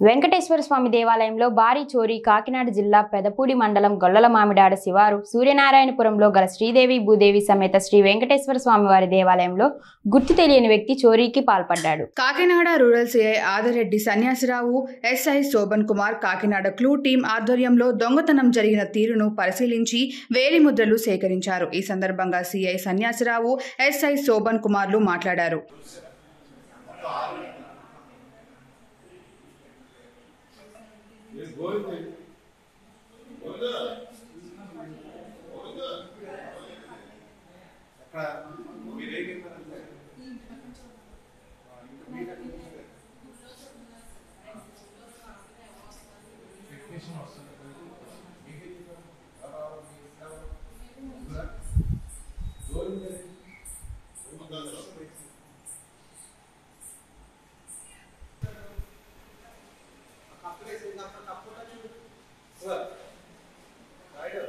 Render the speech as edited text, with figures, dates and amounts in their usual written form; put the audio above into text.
వెంకటేశ్వర స్వామి దేవాలయంలో భారీ చోరీ. కాకినాడ జిల్లా పెదపూడి మండలం గొల్లల మామిడాడ శివారు సూర్యనారాయణపురంలో గల శ్రీదేవి భూదేవి సమేత శ్రీ వెంకటేశ్వర స్వామి వారి దేవాలయంలో గుర్తు తెలియని వ్యక్తి చోరీకి పాల్పడ్డాడు. Kakinada rural CI Adireddy Sanyasirao, SI Shobhan Kumar Kakinada clue team ఆధ్వర్యంలో దొంగతనం జరిగిన తీరును పరిశీలించి వేలిముద్రలు సేకరించారు. ఈ సందర్భంగా సిఐ సన్యాసిరావు, ఎస్ఐ శోభన్ కుమార్లు మాట్లాడారు. Sir, right.